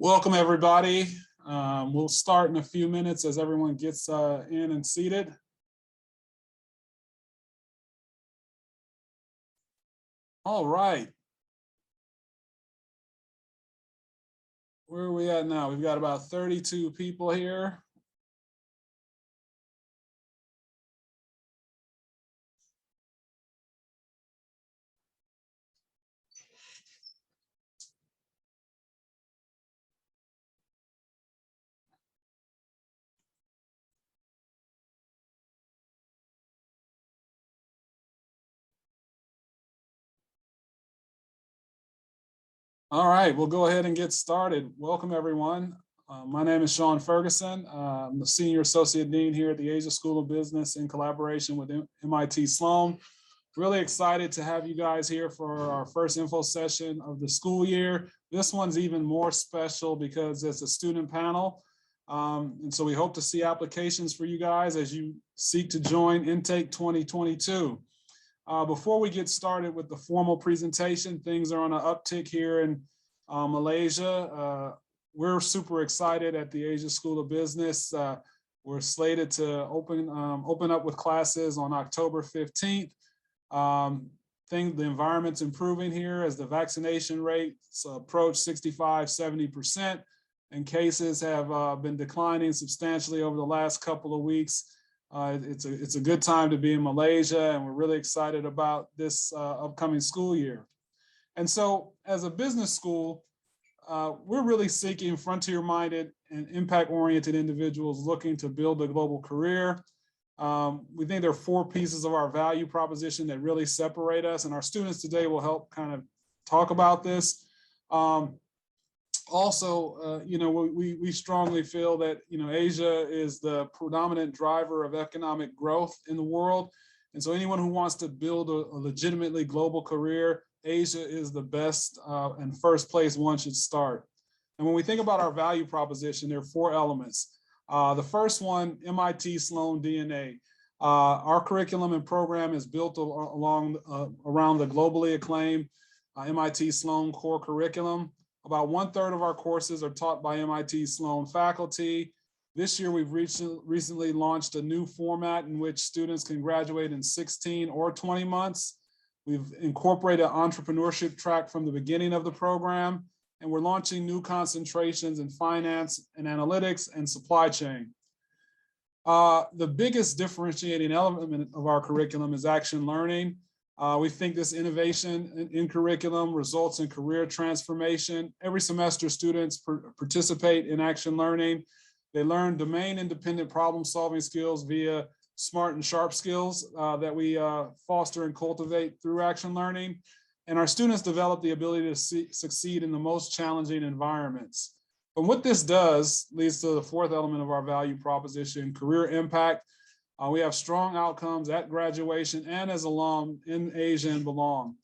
Welcome, everybody. We'll start in a few minutes as everyone gets in and seated. All right. Where are we at now? We've got about 32 people here. All right, we'll go ahead and get started. Welcome, everyone. My name is Shah Ferguson. I'm the Senior Associate Dean here at the Asia School of Business in collaboration with MIT Sloan. Really excited to have you guys here for our first info session of the school year. This one's even more special because it's a student panel. And so we hope to see applications for you guys as you seek to join Intake 2022. Before we get started with the formal presentation, things are on an uptick here in Malaysia. We're super excited at the Asia School of Business. We're slated to open up with classes on October 15th. The environment's improving here as the vaccination rates approach 65–70%, and cases have been declining substantially over the last couple of weeks. It's a good time to be in Malaysia, and we're really excited about this upcoming school year. And so as a business school, we're really seeking frontier-minded and impact-oriented individuals looking to build a global career. We think there are 4 pieces of our value proposition that really separate us, and our students today will help kind of talk about this. We strongly feel that, Asia is the predominant driver of economic growth in the world. And so anyone who wants to build a legitimately global career, Asia is the best and first place one should start. And when we think about our value proposition, there are 4 elements. The first one, MIT Sloan DNA. Our curriculum and program is built around the globally acclaimed MIT Sloan core curriculum. About 1/3 of our courses are taught by MIT Sloan faculty. This year, we've recently launched a new format in which students can graduate in 16 or 20 months. We've incorporated an entrepreneurship track from the beginning of the program, and we're launching new concentrations in finance and analytics and supply chain. The biggest differentiating element of our curriculum is action learning. We think this innovation in curriculum results in career transformation. Every semester, students participate in action learning. They learn domain-independent problem-solving skills via SMART and SHARP skills that we foster and cultivate through action learning. And our students develop the ability to succeed in the most challenging environments. But what this does leads to the 4th element of our value proposition, career impact. We have strong outcomes at graduation and as alum in Asia and belong.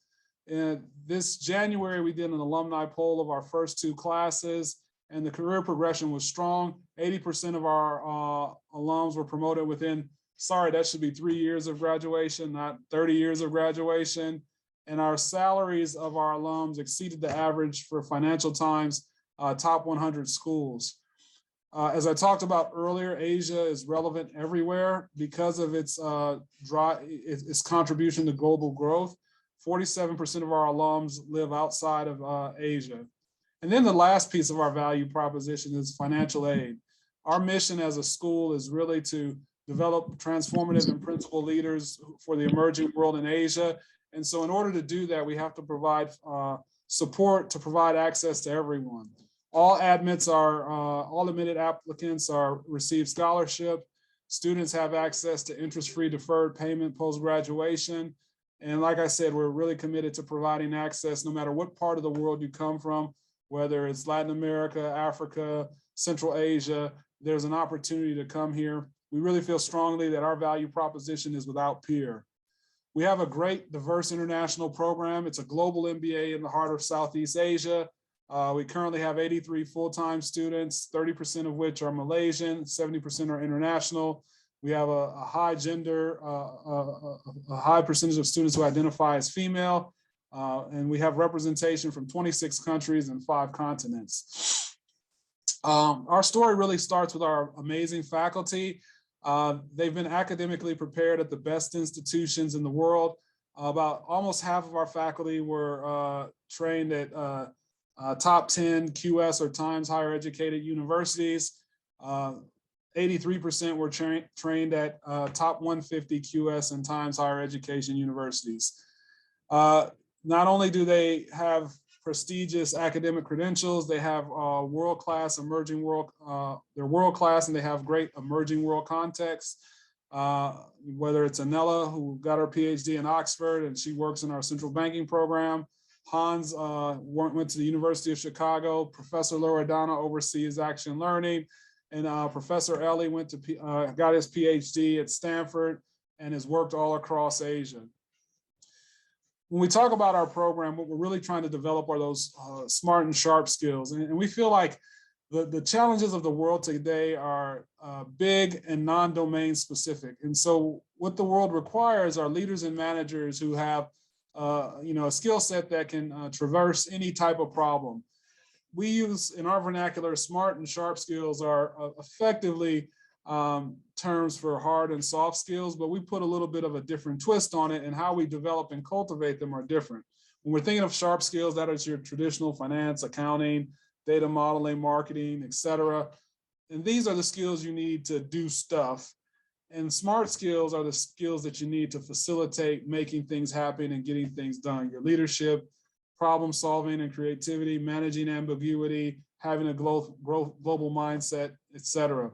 And this January, we did an alumni poll of our first 2 classes, and the career progression was strong. 80% of our alums were promoted within, that should be 3 years of graduation, not 30 years of graduation. And our salaries of our alums exceeded the average for Financial Times top 100 schools. As I talked about earlier, Asia is relevant everywhere because of its contribution to global growth. 47% of our alums live outside of Asia. And then the last piece of our value proposition is financial aid. Our mission as a school is really to develop transformative and principled leaders for the emerging world in Asia. And so in order to do that, we have to provide support to provide access to everyone. All admitted applicants receive scholarship. Students have access to interest-free deferred payment post-graduation. And like I said, we're really committed to providing access no matter what part of the world you come from, whether it's Latin America, Africa, Central Asia, there's an opportunity to come here. We really feel strongly that our value proposition is without peer. We have a great diverse international program. It's a global MBA in the heart of Southeast Asia. We currently have 83 full-time students, 30% of which are Malaysian, 70% are international. We have a high percentage of students who identify as female, and we have representation from 26 countries and 5 continents. Our story really starts with our amazing faculty. They've been academically prepared at the best institutions in the world. About almost half of our faculty were trained at top 10 QS or Times higher educated universities. 83% were trained at top 150 QS and Times higher education universities. Not only do they have prestigious academic credentials, they have world-class emerging world, they're world-class and they have great emerging world context. Whether it's Anella, who got her PhD in Oxford and she works in our central banking program. Hans went to the University of Chicago. Professor Loredana oversees action learning. And Professor Ellie went to got his PhD at Stanford and has worked all across Asia. When we talk about our program, what we're really trying to develop are those smart and sharp skills. And we feel like the challenges of the world today are big and non-domain specific. And so what the world requires are leaders and managers who have a skill set that can traverse any type of problem. We use, in our vernacular, smart and sharp skills are effectively terms for hard and soft skills, but we put a little bit of a different twist on it, and how we develop and cultivate them are different. When we're thinking of sharp skills, that is your traditional finance, accounting, data modeling, marketing, etc. And these are the skills you need to do stuff. And smart skills are the skills that you need to facilitate making things happen and getting things done. Your leadership, problem solving and creativity, managing ambiguity, having a global mindset, etc.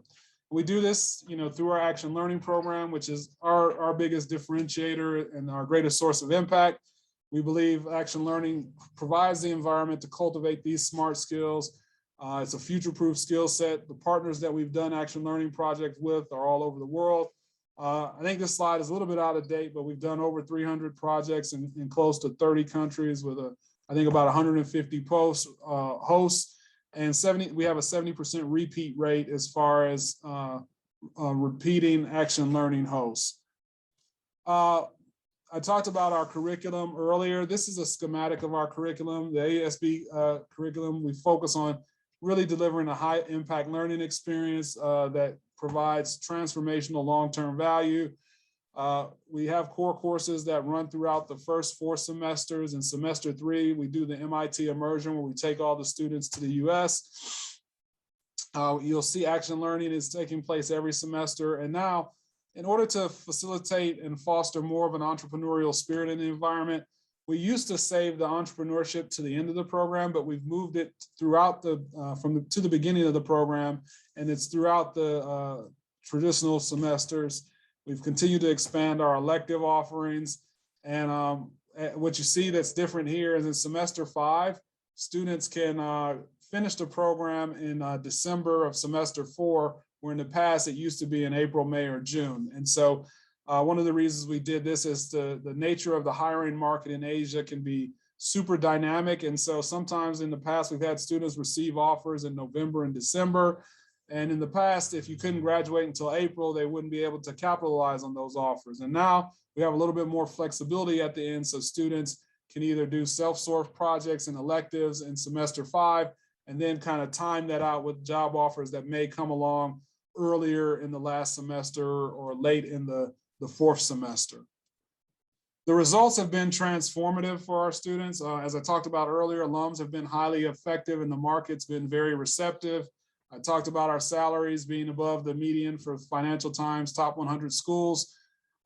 We do this, through our action learning program, which is our biggest differentiator and our greatest source of impact. We believe action learning provides the environment to cultivate these smart skills. It's a future-proof skill set. The partners that we've done action learning projects with are all over the world. I think this slide is a little bit out of date, but we've done over 300 projects in close to 30 countries with I think about 150 hosts. And we have a 70% repeat rate as far as repeating action learning hosts. I talked about our curriculum earlier. This is a schematic of our curriculum, the ASB curriculum. We focus on really delivering a high impact learning experience that provides transformational long-term value. We have core courses that run throughout the first 4 semesters. In semester 3, we do the MIT immersion where we take all the students to the US. You'll see action learning is taking place every semester. And now, in order to facilitate and foster more of an entrepreneurial spirit in the environment, we used to save the entrepreneurship to the end of the program, but we've moved it throughout to the beginning of the program, and it's throughout the traditional semesters. We've continued to expand our elective offerings. And what you see that's different here is in semester 5, students can finish the program in December of semester 4, where in the past it used to be in April, May, or June. And so one of the reasons we did this is the nature of the hiring market in Asia can be super dynamic. And so sometimes in the past, we've had students receive offers in November and December. And in the past, if you couldn't graduate until April, they wouldn't be able to capitalize on those offers. And now we have a little bit more flexibility at the end, so students can either do self-sourced projects and electives in semester 5, and then kind of time that out with job offers that may come along earlier in the last semester or late in the 4th semester. The results have been transformative for our students. As I talked about earlier, alums have been highly effective and the market's been very receptive. I talked about our salaries being above the median for Financial Times top 100 schools.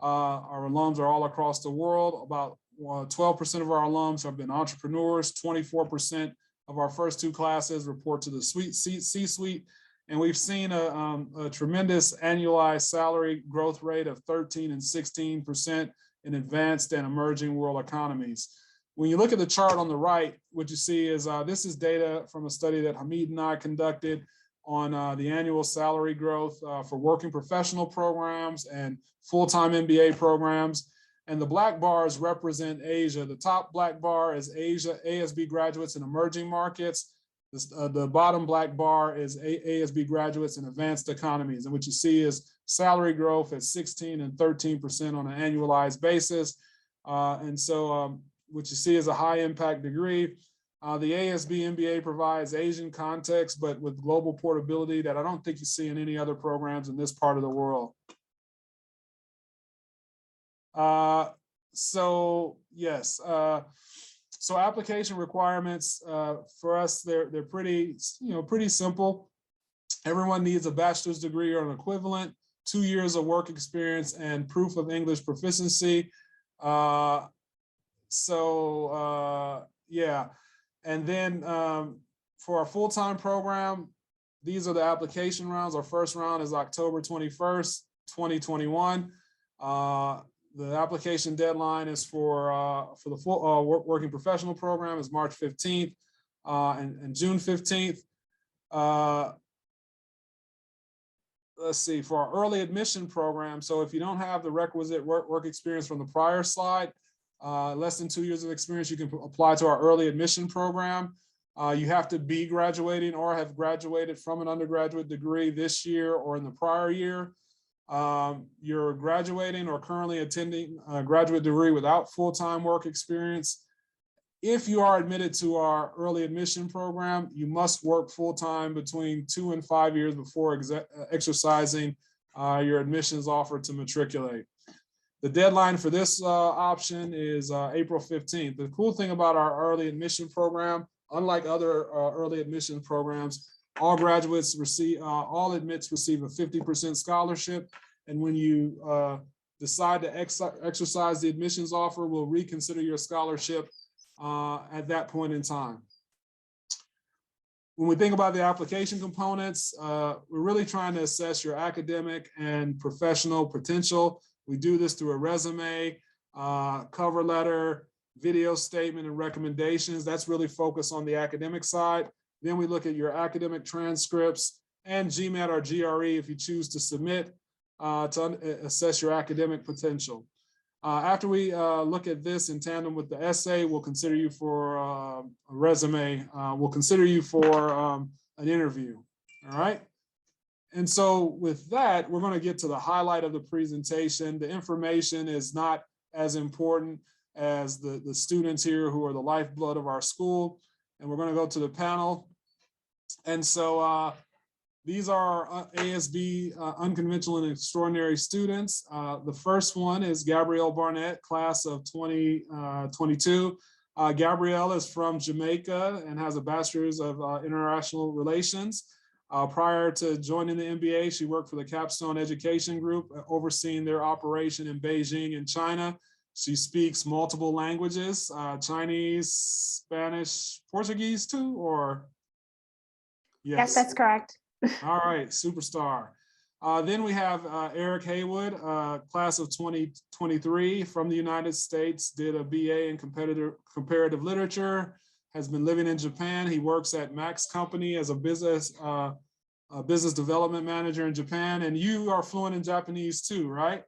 Our alums are all across the world. About 12% of our alums have been entrepreneurs. 24% of our first 2 classes report to the C-suite. And we've seen a tremendous annualized salary growth rate of 13 and 16% in advanced and emerging world economies. When you look at the chart on the right, what you see is this is data from a study that Hamid and I conducted on the annual salary growth for working professional programs and full-time MBA programs. And the black bars represent Asia. The top black bar is Asia, ASB graduates in emerging markets. The bottom black bar is ASB graduates in advanced economies. And what you see is salary growth at 16 and 13% on an annualized basis. And so what you see is a high impact degree. The ASB MBA provides Asian context, but with global portability that I don't think you see in any other programs in this part of the world. So yes, so application requirements for us, they're pretty, pretty simple. Everyone needs a bachelor's degree or an equivalent, 2 years of work experience, and proof of English proficiency. Yeah. And then for our full-time program, these are the application rounds. Our first round is October 21st, 2021. The application deadline is for the full working professional program is March 15th and June 15th. Let's see, for our early admission program, so if you don't have the requisite work experience from the prior slide, less than 2 years of experience, you can apply to our early admission program. You have to be graduating or have graduated from an undergraduate degree this year or in the prior year. You're graduating or currently attending a graduate degree without full-time work experience. If you are admitted to our early admission program, you must work full-time between 2 and 5 years before exercising your admissions offer to matriculate. The deadline for this option is April 15th. The cool thing about our early admission program, unlike other early admission programs, all graduates receive, all admits receive a 50% scholarship. And when you decide to exercise the admissions offer, we'll reconsider your scholarship at that point in time. When we think about the application components, we're really trying to assess your academic and professional potential. We do this through a resume, cover letter, video statement, and recommendations. That's really focused on the academic side. Then we look at your academic transcripts and GMAT or GRE if you choose to submit to assess your academic potential. After we look at this in tandem with the essay, we'll consider you for a resume. We'll consider you for an interview, all right? And so with that, we're going to get to the highlight of the presentation. The information is not as important as the students here who are the lifeblood of our school. And we're going to go to the panel. And so these are our ASB unconventional and extraordinary students. The first one is Gabrielle Barnett, class of 2022. Gabrielle is from Jamaica and has a bachelor's of international relations. Prior to joining the MBA, she worked for the Capstone Education Group, overseeing their operation in Beijing in China. She speaks multiple languages, Chinese, Spanish, Portuguese too, or? Yes, that's correct. All right, superstar. Then we have Eric Haywood, class of 2023 from the United States, did a BA in comparative literature, has been living in Japan. He works at Max Company as a business development manager in Japan. And you are fluent in Japanese too, right?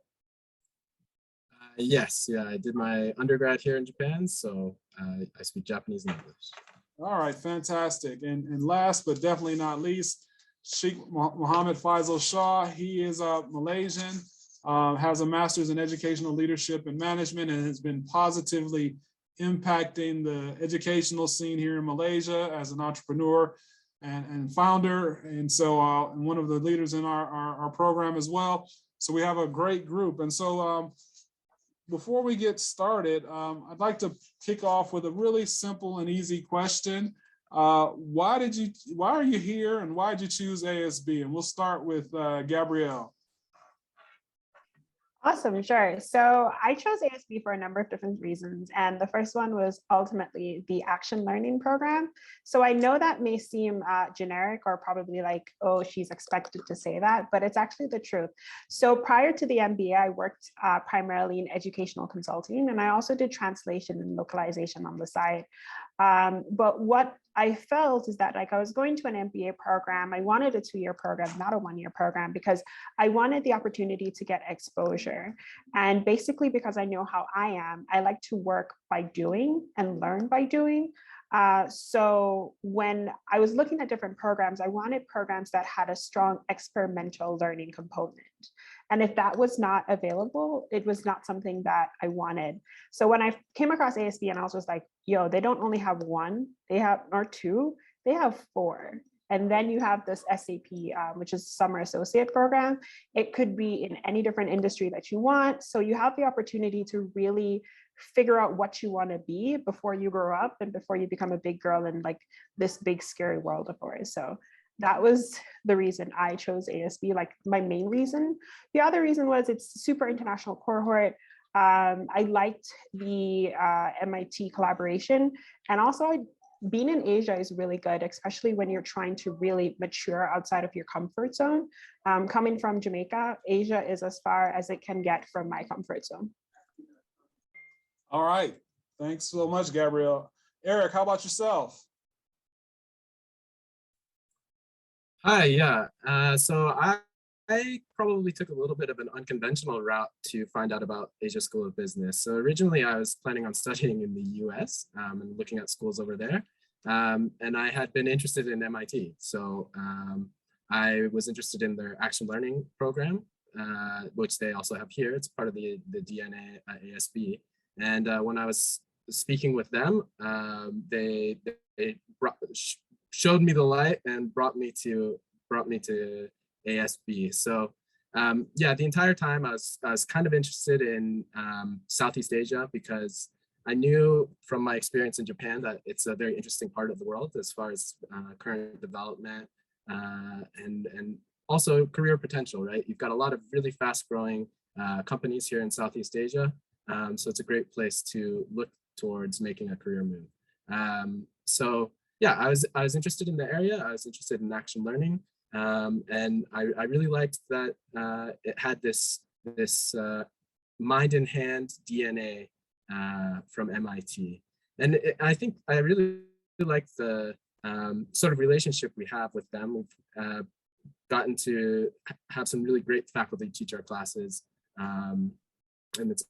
Yes, yeah, I did my undergrad here in Japan, so I speak Japanese and English. All right, fantastic. And last but definitely not least, Sheikh Mohammed Faisal Shah. He is a Malaysian, has a master's in educational leadership and management, and has been positively impacting the educational scene here in Malaysia as an entrepreneur and founder. And so one of the leaders in our program as well. So we have a great group. And so before we get started, I'd like to kick off with a really simple and easy question. Why are you here and why did you choose ASB? And we'll start with Gabrielle. Awesome, sure. So I chose ASB for a number of different reasons. And the first one was ultimately the action learning program. So I know that may seem generic or probably like, oh, she's expected to say that, but it's actually the truth. So prior to the MBA, I worked primarily in educational consulting, and I also did translation and localization on the side. But what I felt is that like I was going to an MBA program, I wanted a 2-year program, not a 1-year program, because I wanted the opportunity to get exposure. And basically because I know how I am, I like to work by doing and learn by doing. So when I was looking at different programs, I wanted programs that had a strong experimental learning component. And if that was not available, it was not something that I wanted. So when I came across ASB and I was just like, yo, they don't only have one, they have, or two, they have four. And then you have this SAP, which is Summer Associate Program. It could be in any different industry that you want. So you have the opportunity to really figure out what you want to be before you grow up and before you become a big girl in like this big scary world of yours. So that was the reason I chose ASB, like my main reason. The other reason was it's super international cohort. I liked the MIT collaboration, and also being in Asia is really good, especially when you're trying to really mature outside of your comfort zone. Coming from Jamaica, Asia is as far as it can get from my comfort zone. All right. Thanks so much, Gabrielle. Eric, how about yourself? Hi, yeah. So I probably took a little bit of an unconventional route to find out about Asia School of Business. So originally I was planning on studying in the US and looking at schools over there. And I had been interested in MIT. So I was interested in their action learning program, which they also have here. It's part of the DNA ASB. And when I was speaking with them, they showed me the light and brought me to ASB. So yeah, the entire time I was kind of interested in Southeast Asia, because I knew from my experience in Japan that it's a very interesting part of the world as far as current development and also career potential, right? You've got a lot of really fast growing companies here in Southeast Asia. So it's a great place to look towards making a career move. So yeah, I was interested in the area. I was interested in action learning. And I really liked that it had this mind in hand DNA from MIT. And I think I really like the sort of relationship we have with them. We've gotten to have some really great faculty teach our classes. And it's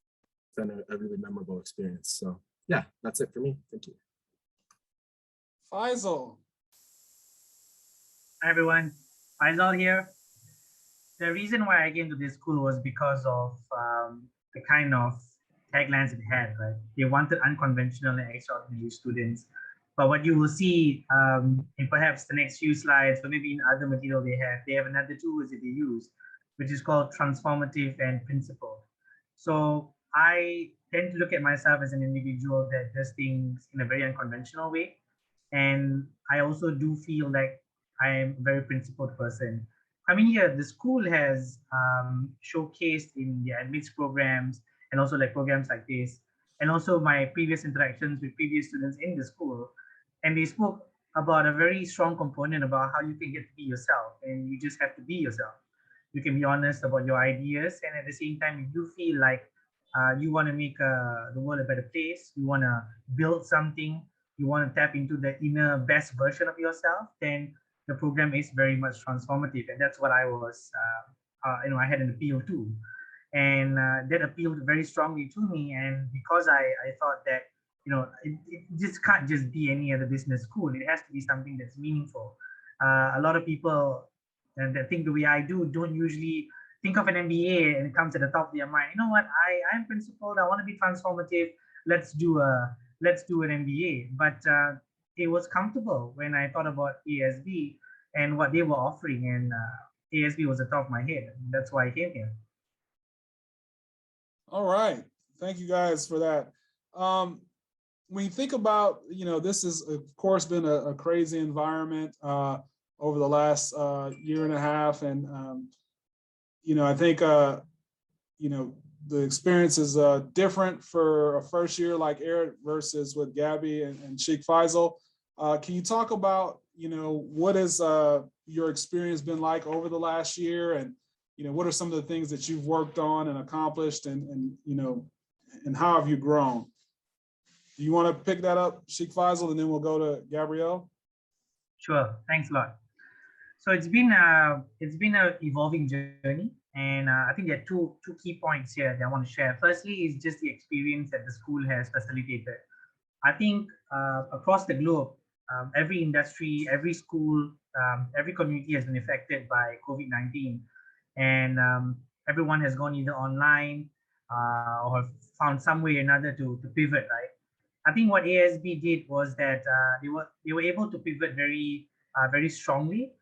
been a really memorable experience. So yeah, that's it for me. Thank you. Faisal. Hi everyone, Faisal here. The reason why I came to this school was because of the kind of taglines it had, right? They wanted unconventional and extraordinary students. But what you will see in perhaps the next few slides, or maybe in other material they have another tool that they use, which is called transformative and principled. So I tend to look at myself as an individual that does things in a very unconventional way. And I also do feel like I am a very principled person. I mean, here, the school has showcased in the admits programs and also like programs like this, and also my previous interactions with previous students in the school. And they spoke about a very strong component about how you can get to be yourself, and you just have to be yourself. You can be honest about your ideas, and at the same time, if you feel like you want to make the world a better place, you want to build something, you want to tap into the inner best version of yourself, then the program is very much transformative. And that's what I was, I had an appeal to. And that appealed very strongly to me. And because I thought that, it just can't just be any other business school. It has to be something that's meaningful. A lot of people that think the way I do don't usually think of an MBA and it comes at the top of their mind. You know what? I'm principled. I want to be transformative. Let's do an MBA. But it was comfortable when I thought about ASB and what they were offering, and ASB was the top of my head. That's why I came here. All right, thank you guys for that. When you think about, this has of course been a crazy environment over the last year and a half, and I think the experience is different for a first year like Eric versus with Gabby and Sheikh Faizal. Can you talk about, what has your experience been like over the last year, and what are some of the things that you've worked on and accomplished, and how have you grown? Do you want to pick that up, Sheikh Faizal, and then we'll go to Gabrielle? Sure, thanks a lot. So it's been an evolving journey. And I think there are two key points here that I want to share. Firstly is just the experience that the school has facilitated. I think across the globe, every industry, every school, every community has been affected by COVID-19. And everyone has gone either online or found some way or another to pivot, right? I think what ASB did was that they were able to pivot very strongly.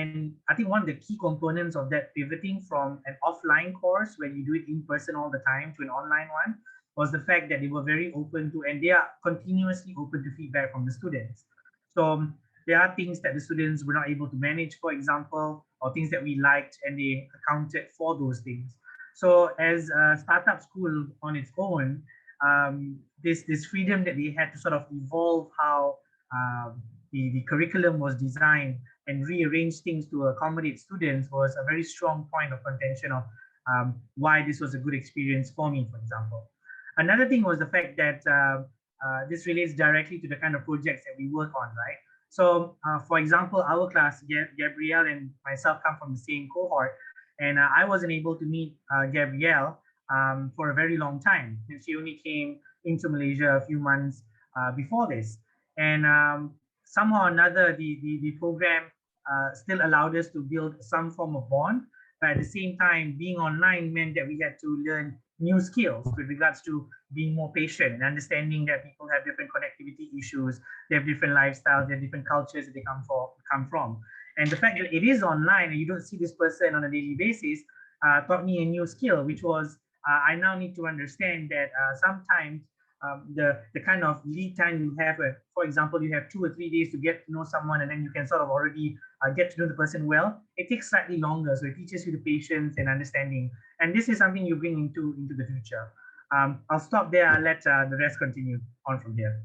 And I think one of the key components of that pivoting from an offline course where you do it in person all the time to an online one was the fact that they were very open to, and they are continuously open to feedback from the students. So there are things that the students were not able to manage, for example, or things that we liked, and they accounted for those things. So as a startup school on its own, this freedom that they had to sort of evolve how the curriculum was designed and rearrange things to accommodate students was a very strong point of contention of why this was a good experience for me, for example. Another thing was the fact that this relates directly to the kind of projects that we work on, right? So, for example, our class, Gabrielle and myself come from the same cohort, and I wasn't able to meet Gabrielle for a very long time. And she only came into Malaysia a few months before this. And somehow or another, the program still allowed us to build some form of bond. But at the same time, being online meant that we had to learn new skills with regards to being more patient and understanding that people have different connectivity issues, they have different lifestyles, they have different cultures that they come from. And the fact that it is online and you don't see this person on a daily basis taught me a new skill, which was I now need to understand that sometimes the kind of lead time you have, for example, you have 2 or 3 days to get to know someone, and then you can sort of already get to know the person well. It takes slightly longer, so it teaches you the patience and understanding. And this is something you bring into the future. I'll stop there. I'll let the rest continue on from there.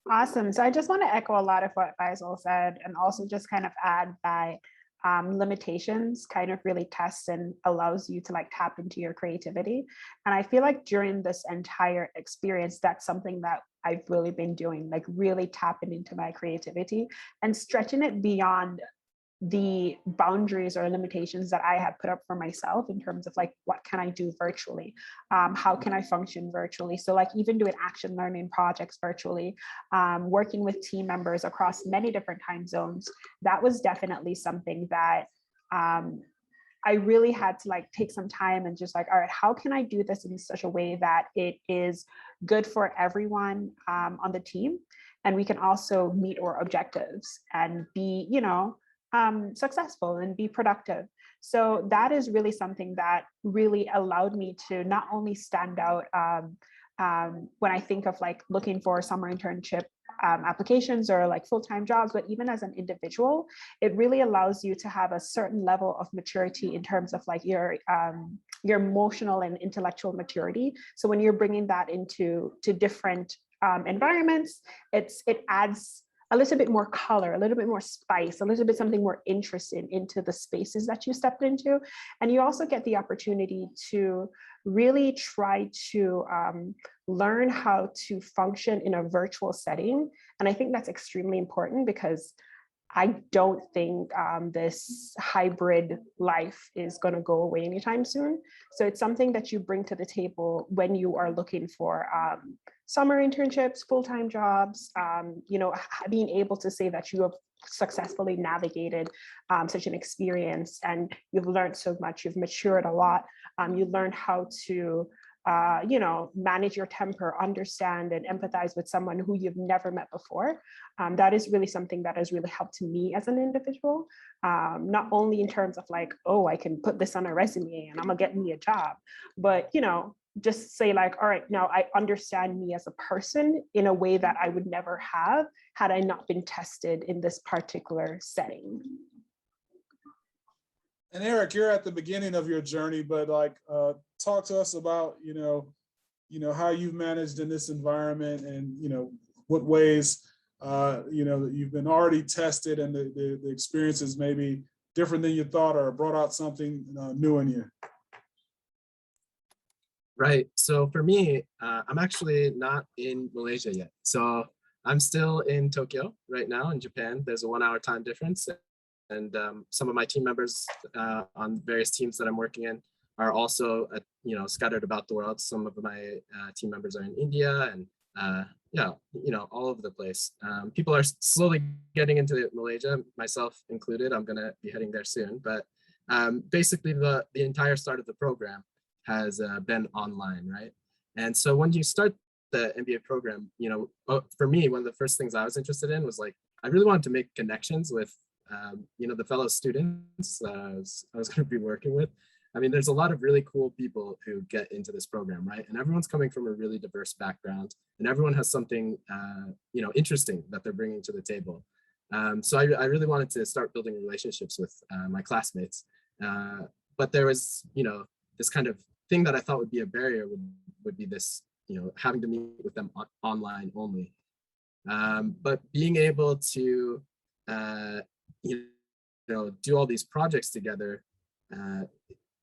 Awesome. So I just want to echo a lot of what Faisal said, and also just kind of add that limitations kind of really tests and allows you to like tap into your creativity. And I feel like during this entire experience, that's something that I've really been doing, like really tapping into my creativity and stretching it beyond the boundaries or limitations that I had put up for myself in terms of like, what can I do virtually? How can I function virtually? So like even doing action learning projects virtually, working with team members across many different time zones, that was definitely something that I really had to like take some time and just like, all right, how can I do this in such a way that it is good for everyone on the team? And we can also meet our objectives and be, you know, successful and be productive. So that is really something that really allowed me to not only stand out when I think of like looking for summer internship applications or like full-time jobs, but even as an individual, it really allows you to have a certain level of maturity in terms of like your emotional and intellectual maturity. So when you're bringing that into different environments, it adds a little bit more color, a little bit more spice, a little bit something more interesting into the spaces that you stepped into. And you also get the opportunity to really try to learn how to function in a virtual setting. And I think that's extremely important because I don't think this hybrid life is going to go away anytime soon. So it's something that you bring to the table when you are looking for summer internships, full-time jobs, you know, being able to say that you have successfully navigated such an experience and you've learned so much, you've matured a lot, you learned how to you know, manage your temper, understand and empathize with someone who you've never met before. That is really something that has really helped me as an individual, not only in terms of like, oh, I can put this on a resume and I'm gonna get me a job, but, you know, just say like, all right, now I understand me as a person in a way that I would never have had I not been tested in this particular setting. And Eric, you're at the beginning of your journey, but like, talk to us about, you know, how you've managed in this environment and, you know, what ways, you know, that you've been already tested and the experiences may be different than you thought or brought out something new in you. Right. So for me, I'm actually not in Malaysia yet. So I'm still in Tokyo right now in Japan. There's a 1-hour time difference. And some of my team members on various teams that I'm working in are also, you know, scattered about the world. Some of my team members are in India and yeah, you know, all over the place. People are slowly getting into Malaysia, myself included. I'm going to be heading there soon. But basically the entire start of the program has been online, right? And so when you start the MBA program, for me, one of the first things I was interested in was like, I really wanted to make connections with, the fellow students I was going to be working with. I mean, there's a lot of really cool people who get into this program, right? And everyone's coming from a really diverse background, and everyone has something, interesting that they're bringing to the table. So I really wanted to start building relationships with my classmates. But there was, this kind of thing that I thought would be a barrier would be this, having to meet with them online only. But being able to, do all these projects together,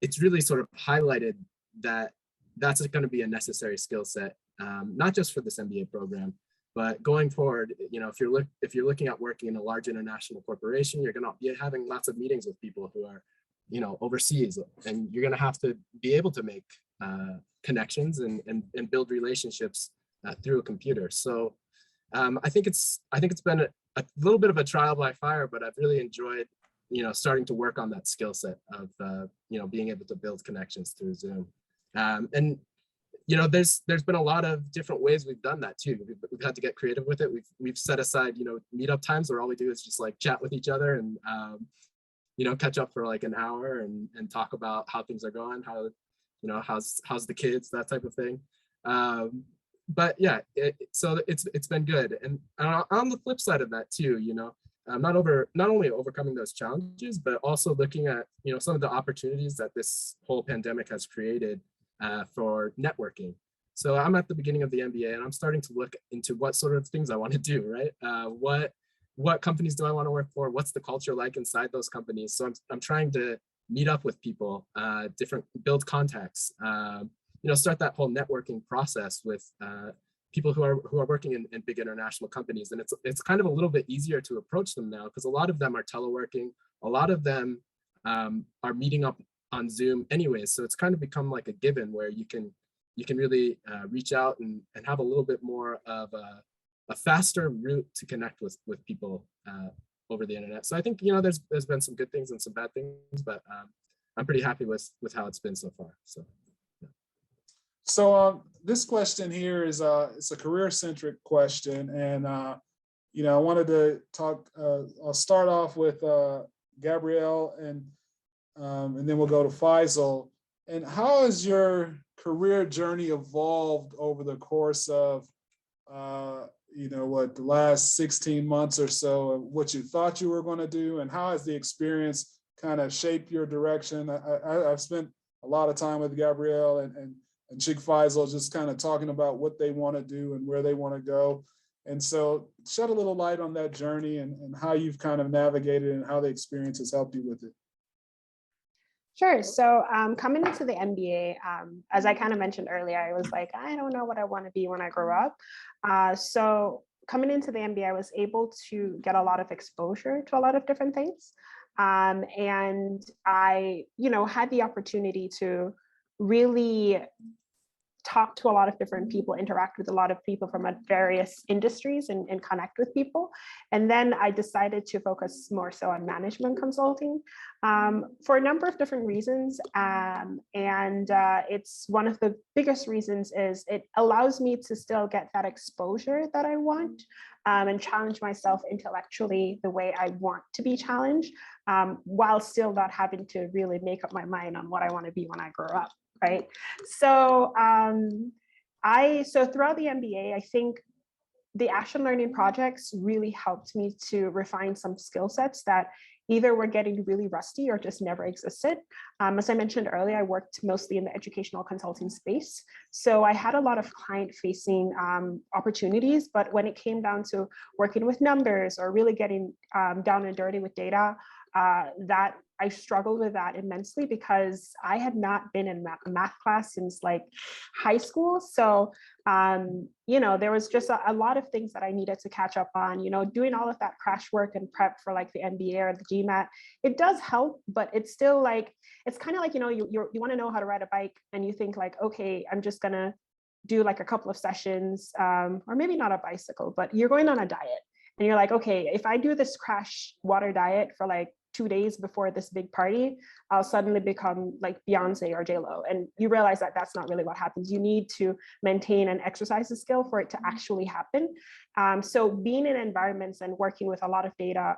it's really sort of highlighted that that's going to be a necessary skill set, not just for this MBA program, but going forward. If you're looking at working in a large international corporation, you're going to be having lots of meetings with people who are, overseas, and you're going to have to be able to make connections and build relationships through a computer. So I think it's been a little bit of a trial by fire, but I've really enjoyed, starting to work on that skill set of, being able to build connections through Zoom. And, there's been a lot of different ways we've done that too. We've had to get creative with it. We've set aside, meetup times where all we do is just like chat with each other and, catch up for like an hour and talk about how things are going, how's the kids, that type of thing. But yeah, so it's been good. And on the flip side of that too, not only overcoming those challenges, but also looking at, some of the opportunities that this whole pandemic has created for networking. So I'm at the beginning of the MBA and I'm starting to look into what sort of things I want to do, right? What companies do I want to work for? What's the culture like inside those companies? So I'm trying to meet up with people, build contacts, start that whole networking process with people who are working in big international companies. And it's kind of a little bit easier to approach them now because a lot of them are teleworking. A lot of them are meeting up on Zoom anyways. So it's kind of become like a given where you can really reach out and have a little bit more of a faster route to connect with people over the internet. So I think, there's been some good things and some bad things, but I'm pretty happy with how it's been so far. So. So this question here is it's a career-centric question, and I wanted to talk. I'll start off with Gabrielle, and then we'll go to Faisal. And how has your career journey evolved over the course of the last 16 months or so, of what you thought you were going to do, and how has the experience kind of shaped your direction? I've spent a lot of time with Gabrielle and Sheikh Faizal just kind of talking about what they want to do and where they want to go. And so shed a little light on that journey and how you've kind of navigated and how the experience has helped you with it. Sure. So coming into the MBA, as I kind of mentioned earlier, I was like, I don't know what I want to be when I grow up. So coming into the MBA, I was able to get a lot of exposure to a lot of different things. And I, had the opportunity to really talk to a lot of different people, interact with a lot of people from various industries and connect with people. And then I decided to focus more so on management consulting for a number of different reasons. It's one of the biggest reasons is it allows me to still get that exposure that I want and challenge myself intellectually the way I want to be challenged, while still not having to really make up my mind on what I want to be when I grow up. Right. So throughout the MBA, I think the action learning projects really helped me to refine some skill sets that either were getting really rusty or just never existed. As I mentioned earlier, I worked mostly in the educational consulting space. So I had a lot of client-facing opportunities, but when it came down to working with numbers or really getting down and dirty with data, that I struggled with that immensely because I had not been in math class since like high school. So, there was just a lot of things that I needed to catch up on, doing all of that crash work and prep for like the MBA or the GMAT. It does help, but it's still like, it's kind of like, you want to know how to ride a bike and you think like, okay, I'm just going to do like a couple of sessions, or maybe not a bicycle, but you're going on a diet. And you're like, okay, if I do this crash water diet for like 2 days before this big party, I'll suddenly become like Beyonce or J-Lo. And you realize that that's not really what happens. You need to maintain and exercise the skill for it to actually happen. So being in environments and working with a lot of data,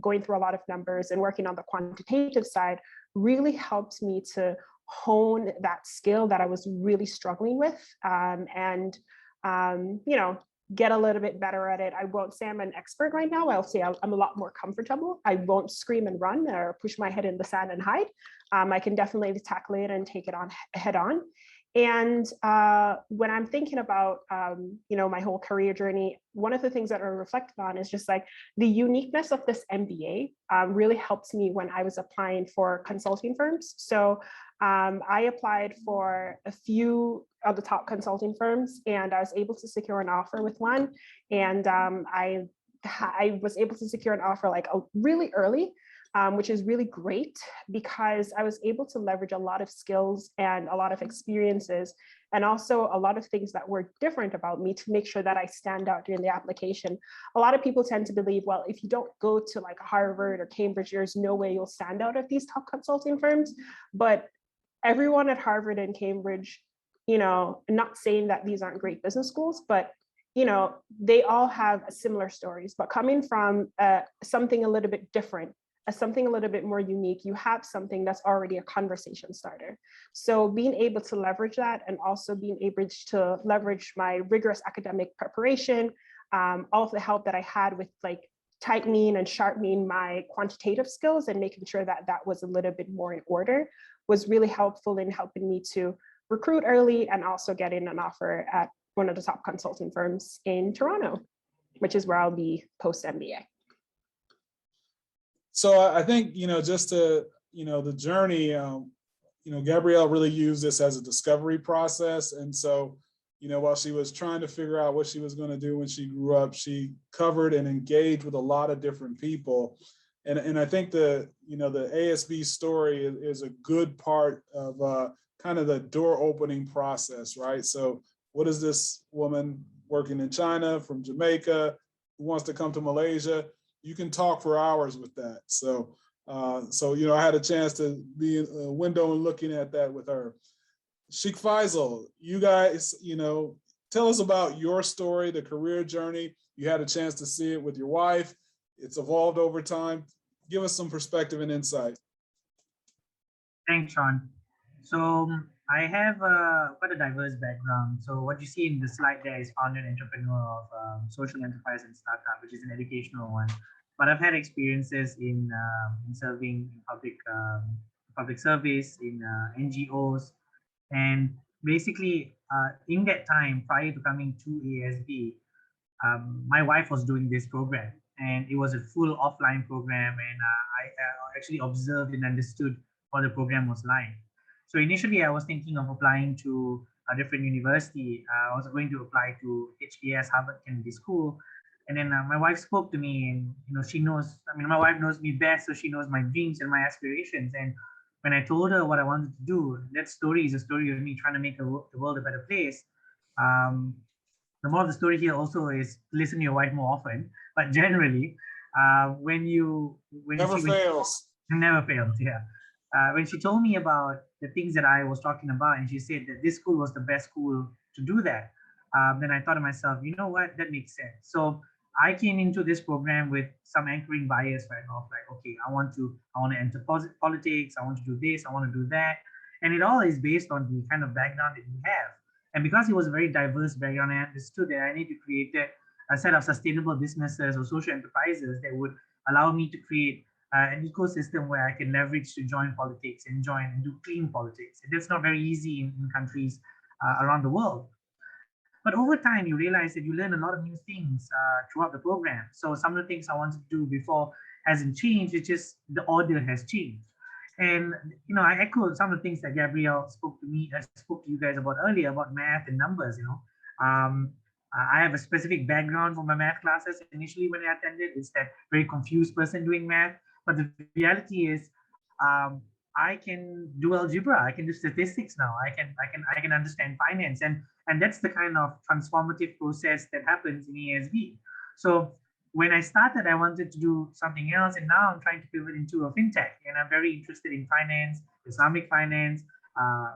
going through a lot of numbers and working on the quantitative side really helped me to hone that skill that I was really struggling with, and you know, get a little bit better at it. I won't say I'm an expert right now. I'll say I'm a lot more comfortable. I won't scream and run or push my head in the sand and hide. I can definitely tackle it and take it on head on. And when I'm thinking about, you know, my whole career journey, one of the things that I reflected on is just like the uniqueness of this MBA really helped me when I was applying for consulting firms. So I applied for a few of the top consulting firms, and I was able to secure an offer with one. And I was able to secure an offer like really early, which is really great because I was able to leverage a lot of skills and a lot of experiences, and also a lot of things that were different about me to make sure that I stand out during the application. A lot of people tend to believe, well, if you don't go to like Harvard or Cambridge, there's no way you'll stand out at these top consulting firms. But everyone at Harvard and Cambridge, you know, not saying that these aren't great business schools, but you know, they all have similar stories, but coming from something a little bit different, something a little bit more unique, you have something that's already a conversation starter. So being able to leverage that, and also being able to leverage my rigorous academic preparation, all of the help that I had with like tightening and sharpening my quantitative skills and making sure that that was a little bit more in order, was really helpful in helping me to recruit early and also getting an offer at one of the top consulting firms in Toronto, which is where I'll be post MBA. So I think, you know, just to, you know, the journey, you know, Gabrielle really used this as a discovery process. And so, you know, while she was trying to figure out what she was going to do when she grew up, she covered and engaged with a lot of different people. And I think the, you know, the ASB story is a good part of kind of the door opening process, right? So what is this woman working in China from Jamaica who wants to come to Malaysia? You can talk for hours with that. So, you know, I had a chance to be in a window and looking at that with her. Sheikh Faizal, you guys, you know, tell us about your story, the career journey. You had a chance to see it with your wife. It's evolved over time. Give us some perspective and insight. Thanks, Sean. So I have quite a diverse background. So what you see in the slide there is founder and entrepreneur of social enterprise and startup, which is an educational one. But I've had experiences in serving in public service, in NGOs, and basically in that time prior to coming to ASB, my wife was doing this program, and it was a full offline program, and I actually observed and understood what the program was like. So initially I was thinking of applying to a different university. I was going to apply to HKS, Harvard Kennedy School. And then my wife spoke to me, and you know, she knows, I mean, my wife knows me best, so she knows my dreams and my aspirations. And when I told her what I wanted to do, that story is a story of me trying to make the world a better place. The moral of the story here also is listen to your wife more often. But generally, when never fails. Never fails, yeah. When she told me about the things that I was talking about, and she said that this school was the best school to do that, then I thought to myself, you know what, that makes sense. So I came into this program with some anchoring bias, right? Of like, okay, I want to enter politics, I want to do this, I want to do that. And it all is based on the kind of background that you have. And because it was a very diverse background, I understood that I need to create a set of sustainable businesses or social enterprises that would allow me to create an ecosystem where I can leverage to join politics and do clean politics. And that's not very easy in countries around the world. But over time, you realize that you learn a lot of new things throughout the program. So some of the things I wanted to do before hasn't changed. It's just the order has changed. And you know, I echo some of the things that Gabrielle spoke to you guys about earlier about math and numbers. You know, I have a specific background for my math classes. Initially, when I attended, it's that very confused person doing math. But the reality is, I can do algebra. I can do statistics now. I can understand finance, and that's the kind of transformative process that happens in ASB. So when I started, I wanted to do something else, and now I'm trying to pivot into a fintech, and I'm very interested in finance, Islamic finance,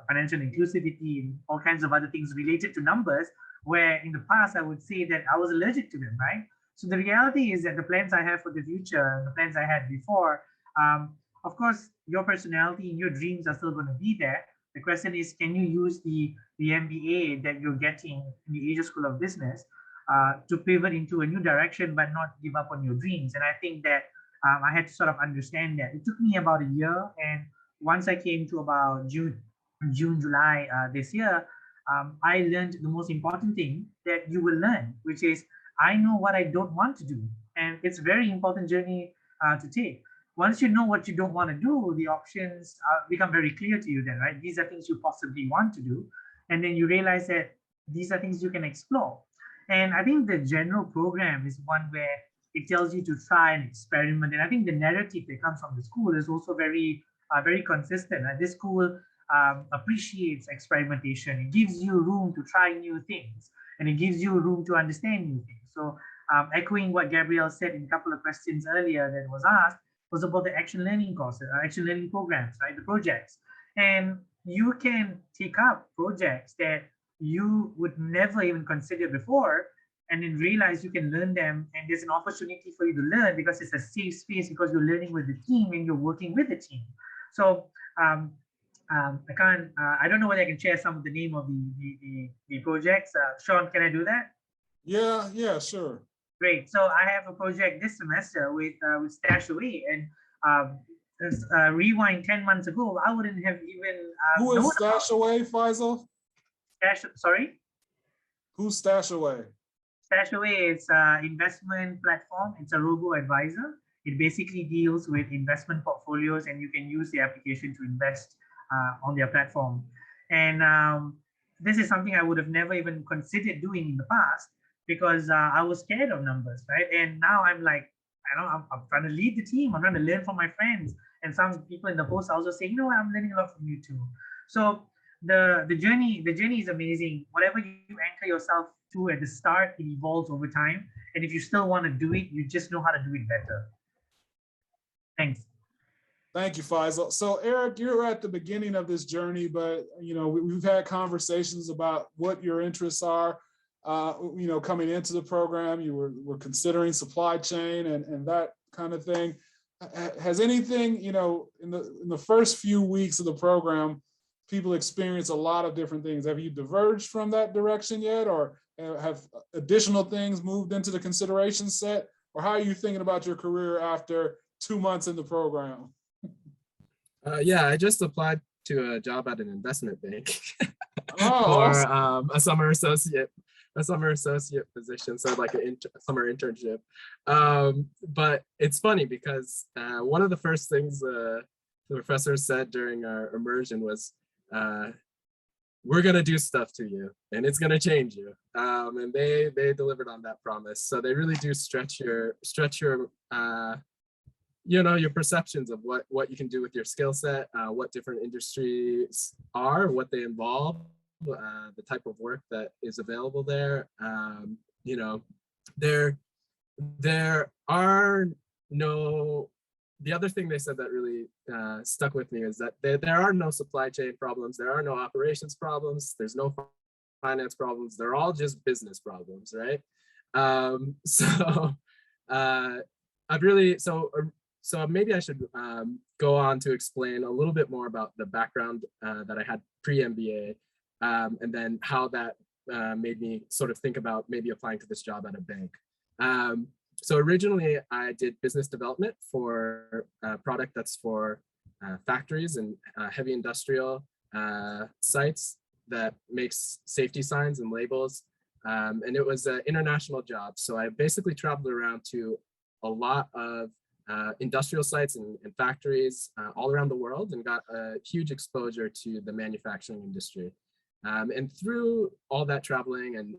financial inclusivity, and all kinds of other things related to numbers, where in the past I would say that I was allergic to them, right? So the reality is that the plans I have for the future and the plans I had before, of course, your personality and your dreams are still going to be there. The question is, can you use the MBA that you're getting in the Asia School of Business to pivot into a new direction, but not give up on your dreams? And I think that I had to sort of understand that. It took me about a year, and once I came to about June, July this year, I learned the most important thing that you will learn, which is I know what I don't want to do, and it's a very important journey to take. Once you know what you don't want to do, the options become very clear to you then, right? These are things you possibly want to do. And then you realize that these are things you can explore. And I think the general program is one where it tells you to try and experiment. And I think the narrative that comes from the school is also very, very consistent. And this school appreciates experimentation. It gives you room to try new things, and it gives you room to understand new things. So echoing what Gabrielle said in a couple of questions earlier that was asked, was about the action learning courses, action learning programs, right? The projects. And you can take up projects that you would never even consider before, and then realize you can learn them. And there's an opportunity for you to learn because it's a safe space, because you're learning with the team and you're working with the team. So I don't know whether I can share some of the name of the projects. Sean, can I do that? Yeah, sure. Great. So I have a project this semester with Stashaway, and rewind 10 months ago, I wouldn't have even Who is Stashaway, Faisal? Sorry? Who's Stashaway? Stashaway is an investment platform. It's a robo-advisor. It basically deals with investment portfolios, and you can use the application to invest on their platform. And this is something I would have never even considered doing in the past, because I was scared of numbers, right? And now I'm like, I'm trying to lead the team. I'm trying to learn from my friends. And some people in the post also saying, I'm learning a lot from you too. So the journey is amazing. Whatever you anchor yourself to at the start, it evolves over time. And if you still want to do it, you just know how to do it better. Thanks. Thank you, Faisal. So Eric, you're at the beginning of this journey, but we've had conversations about what your interests are. Coming into the program, you were considering supply chain and that kind of thing. Has anything, in the first few weeks of the program, people experience a lot of different things. Have you diverged from that direction yet, or have additional things moved into the consideration set? Or how are you thinking about your career after 2 months in the program? Yeah, I just applied to a job at an investment bank Oh, for awesome. a summer associate position, so like a summer internship. But it's funny because one of the first things the professor said during our immersion was, we're gonna do stuff to you and it's gonna change you. And they delivered on that promise. So they really do stretch your your perceptions of what you can do with your skill set, what different industries are, what they involve, the type of work that is available there. There are no, the other thing they said that really stuck with me is that there are no supply chain problems, there are no operations problems, there's no finance problems, they're all just business problems, right? So maybe I should go on to explain a little bit more about the background that I had pre-MBA, and then how that made me sort of think about maybe applying to this job at a bank. So originally I did business development for a product that's for factories and heavy industrial sites that makes safety signs and labels. And it was an international job. So I basically traveled around to a lot of industrial sites and factories all around the world and got a huge exposure to the manufacturing industry. And through all that traveling and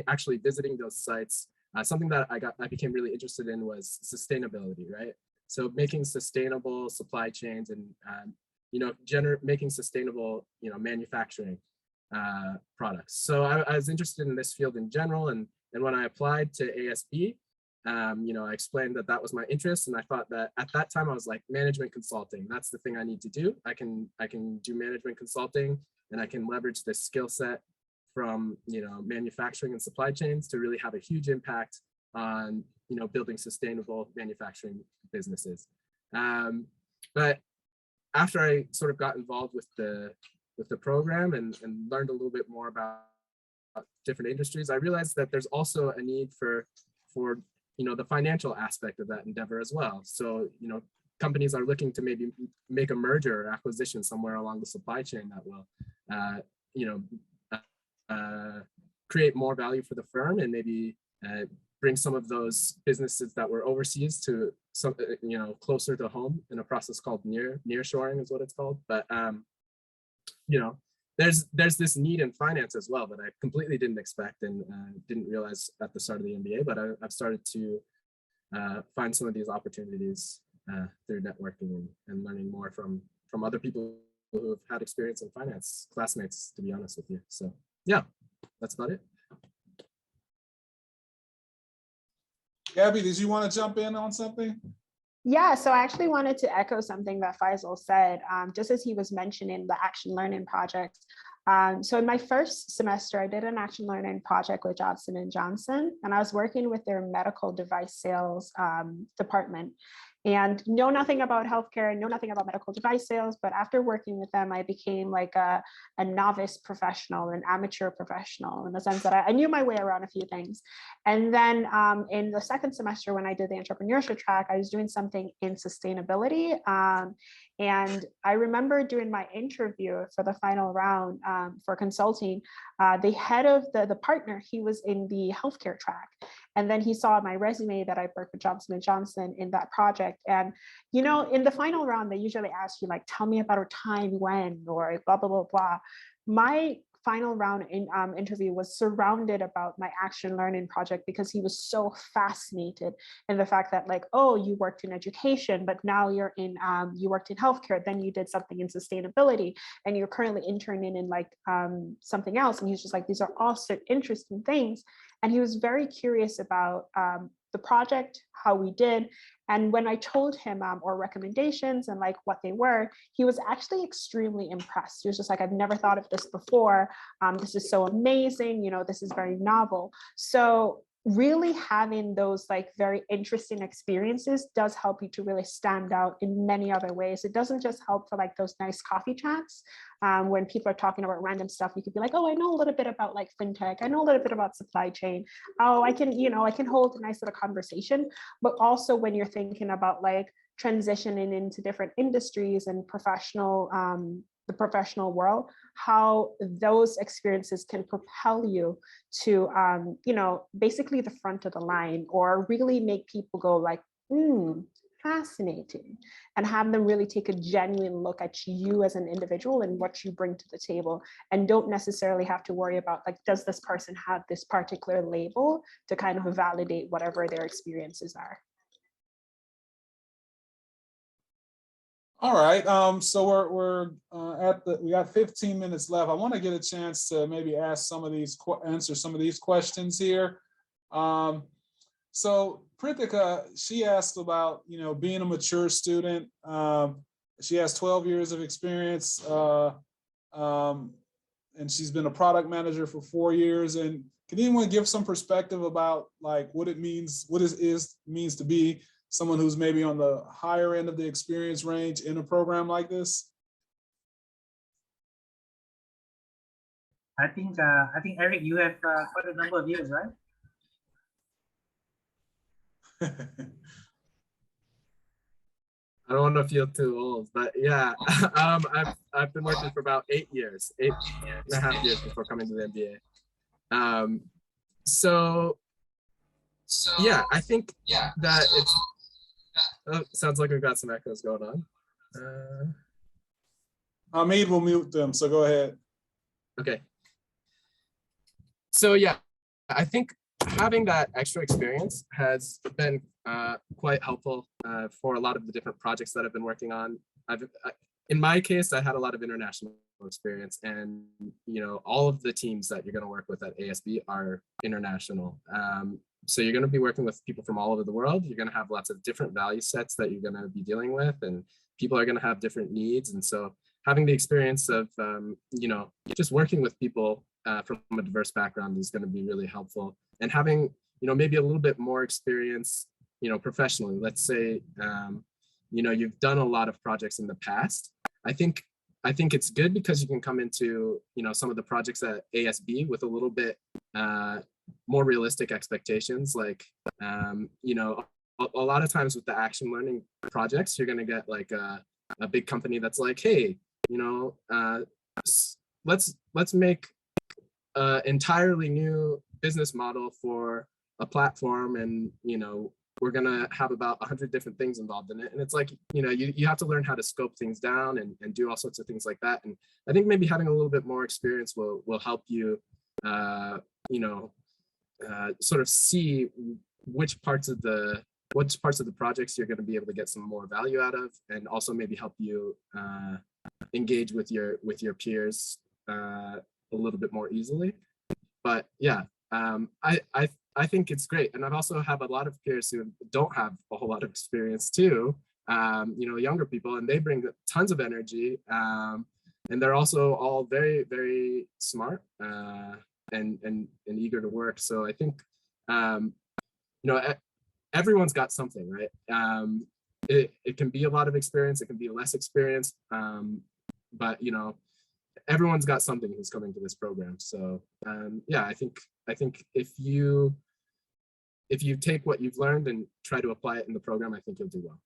actually visiting those sites, something that I became really interested in was sustainability, right? So making sustainable supply chains and making sustainable manufacturing products. So I was interested in this field in general, and when I applied to ASB, I explained that that was my interest, and I thought that at that time I was like, management consulting, that's the thing I need to do. I can do management consulting, and I can leverage this skill set from manufacturing and supply chains to really have a huge impact on building sustainable manufacturing businesses. But after I sort of got involved with the program and learned a little bit more about different industries, I realized that there's also a need for the financial aspect of that endeavor as well. So companies are looking to maybe make a merger or acquisition somewhere along the supply chain that will create more value for the firm, and maybe bring some of those businesses that were overseas to some closer to home in a process called nearshoring is what it's called. But there's this need in finance as well that I completely didn't expect and didn't realize at the start of the MBA, but I've started to find some of these opportunities through networking and learning more from other people who have had experience in finance, classmates, to be honest with you. So yeah, that's about it. Gabby, did you want to jump in on something? Yeah, so I actually wanted to echo something that Faisal said, just as he was mentioning the action learning project. So in my first semester, I did an action learning project with Johnson & Johnson, and I was working with their medical device sales department. And know nothing about healthcare, know nothing about medical device sales, but after working with them, I became like a novice professional, an amateur professional, in the sense that I knew my way around a few things. And then in the second semester, when I did the entrepreneurship track, I was doing something in sustainability. And I remember doing my interview for the final round for consulting, the head of the partner, he was in the healthcare track. And then he saw my resume that I worked with Johnson & Johnson in that project. And, in the final round, they usually ask you, like, tell me about a time when, or blah, blah, blah, blah. My final round interview was surrounded about my action learning project, because he was so fascinated in the fact that, like, oh, you worked in education, but now you worked in healthcare, then you did something in sustainability, and you're currently interning in like something else. And he's just like, these are all so interesting things. And he was very curious about the project, how we did. And when I told him our recommendations and like what they were, he was actually extremely impressed. He was just like, I've never thought of this before. This is so amazing. This is very novel. So really having those like very interesting experiences does help you to really stand out in many other ways. It doesn't just help for like those nice coffee chats. When people are talking about random stuff, you could be like, oh, I know a little bit about like fintech. I know a little bit about supply chain. Oh, I can hold a nice little conversation. But also when you're thinking about like transitioning into different industries and the professional world, how those experiences can propel you to, basically the front of the line, or really make people go like, fascinating, and have them really take a genuine look at you as an individual and what you bring to the table, and don't necessarily have to worry about like, does this person have this particular label to kind of validate whatever their experiences are. All right, so we got 15 minutes left. I want to get a chance to maybe answer some of these questions here. So Prithika, she asked about, being a mature student. She has 12 years of experience, and she's been a product manager for 4 years. And can anyone give some perspective about like what it means to be someone who's maybe on the higher end of the experience range in a program like this? I think Eric, you have quite a number of years, right? I don't want to feel too old, but yeah, I've been working for about 8 years, 8.5 years before coming to the MBA. So yeah, I think that it's, sounds like we've got some echoes going on. Hamid will mute them, so go ahead. Okay. So yeah, I think having that extra experience has been quite helpful for a lot of the different projects that I've been working on. In my case, I had a lot of international experience, and all of the teams that you're going to work with at ASB are international. so you're going to be working with people from all over the world. You're going to have lots of different value sets that you're going to be dealing with, and people are going to have different needs. And so having the experience of, you know, just working with people from a diverse background is going to be really helpful. And having, you know, maybe a little bit more experience, you know, professionally. Let's say, you know, you've done a lot of projects in the past. I think it's good because you can come into, you know, some of the projects at ASB with a little bit more realistic expectations. Like, you know, a lot of times with the action learning projects, you're going to get like a big company that's like, hey, you know, let's make an entirely new business model for a platform, and, you know, we're going to have about 100 different things involved in it. And it's like, you know, you have to learn how to scope things down and do all sorts of things like that. And I think maybe having a little bit more experience will help you, you know, sort of see which parts of the projects you're going to be able to get some more value out of, and also maybe help you engage with your peers a little bit more easily. But yeah, I think it's great. And I've also have a lot of peers who don't have a whole lot of experience too, you know, younger people, and they bring tons of energy. And they're also all very, very smart and eager to work. So I think, you know, everyone's got something, right? It can be a lot of experience, it can be less experience, but, you know, everyone's got something who's coming to this program. So yeah, I think if you take what you've learned and try to apply it in the program, I think you'll do well.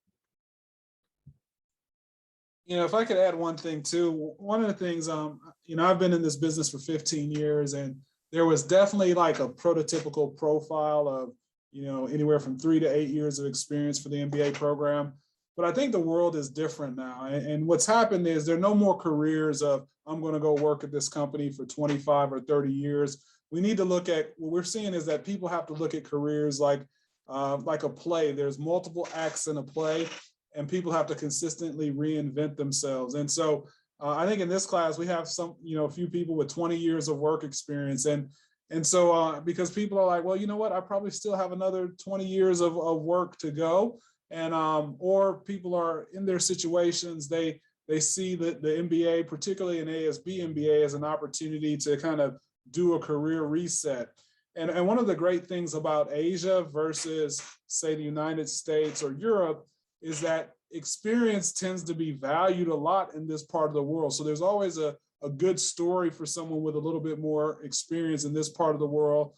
You know, if I could add one thing too, one of the things, you know, I've been in this business for 15 years, and there was definitely like a prototypical profile of, you know, anywhere from 3 to 8 years of experience for the MBA program. But I think the world is different now. And what's happened is there are no more careers of, I'm going to go work at this company for 25 or 30 years. We need to look at, what we're seeing is that people have to look at careers like a play. There's multiple acts in a play, and people have to consistently reinvent themselves. And so I think in this class, we have some, you know, a few people with 20 years of work experience. And so because people are like, well, you know what, I probably still have another 20 years of work to go. And or people are in their situations, they see that the MBA, particularly an ASB MBA, as an opportunity to kind of do a career reset. And one of the great things about Asia versus, say, the United States or Europe is that experience tends to be valued a lot in this part of the world. So there's always a good story for someone with a little bit more experience in this part of the world.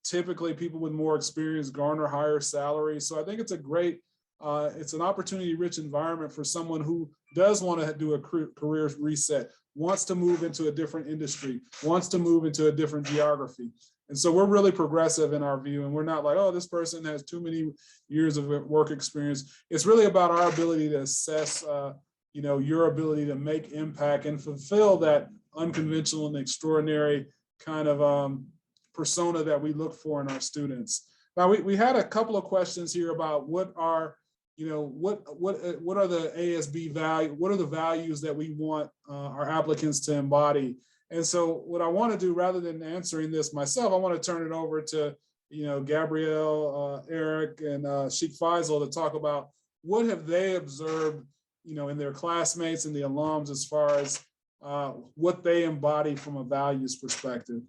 Typically, people with more experience garner higher salaries. So I think it's a great, it's an opportunity-rich environment for someone who does want to do a career reset, wants to move into a different industry, wants to move into a different geography. And so we're really progressive in our view, and we're not like, oh, this person has too many years of work experience. It's really about our ability to assess, you know, your ability to make impact and fulfill that unconventional and extraordinary kind of persona that we look for in our students. Now, we had a couple of questions here about what are, you know, what are the ASB value, what are the values that we want our applicants to embody? And so what I want to do, rather than answering this myself, I want to turn it over to, you know, Gabrielle, Eric, and Sheikh Faizal to talk about what have they observed, you know, in their classmates and the alums as far as what they embody from a values perspective.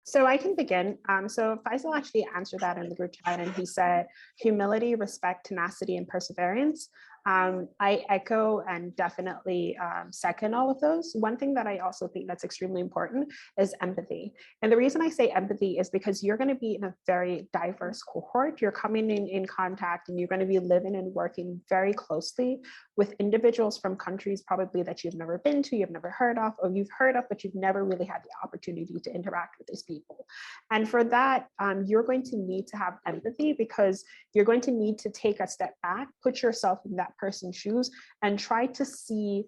So I can begin. So Faisal actually answered that in the group chat, and he said humility, respect, tenacity, and perseverance. I echo and definitely second all of those. One thing that I also think that's extremely important is empathy. And the reason I say empathy is because you're going to be in a very diverse cohort. You're coming in contact, and you're going to be living and working very closely with individuals from countries probably that you've never been to, you've never heard of, or you've heard of, but you've never really had the opportunity to interact with these people. And for that, you're going to need to have empathy, because you're going to need to take a step back, put yourself in that person's shoes, and try to see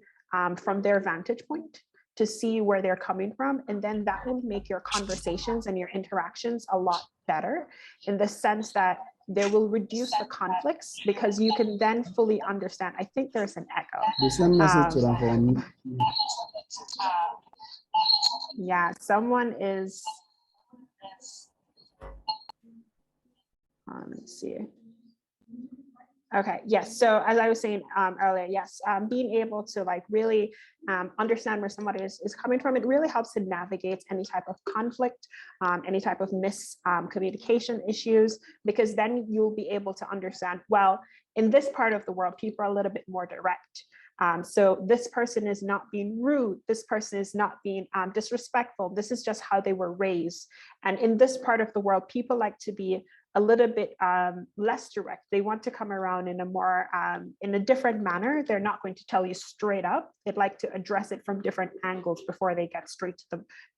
from their vantage point, to see where they're coming from. And then that will make your conversations and your interactions a lot better, in the sense that they will reduce the conflicts, because you can then fully understand. I think there's an echo. Yeah, someone is Let's see. Okay, yes. So as I was saying earlier, yes, being able to like really understand where somebody is coming from, it really helps to navigate any type of conflict, any type of miscommunication issues, because then you'll be able to understand, well, in this part of the world, people are a little bit more direct. So this person is not being rude. This person is not being disrespectful. This is just how they were raised. And in this part of the world, people like to be a little bit less direct. They want to come around in a more, in a different manner. They're not going to tell you straight up. They'd like to address it from different angles before they get straight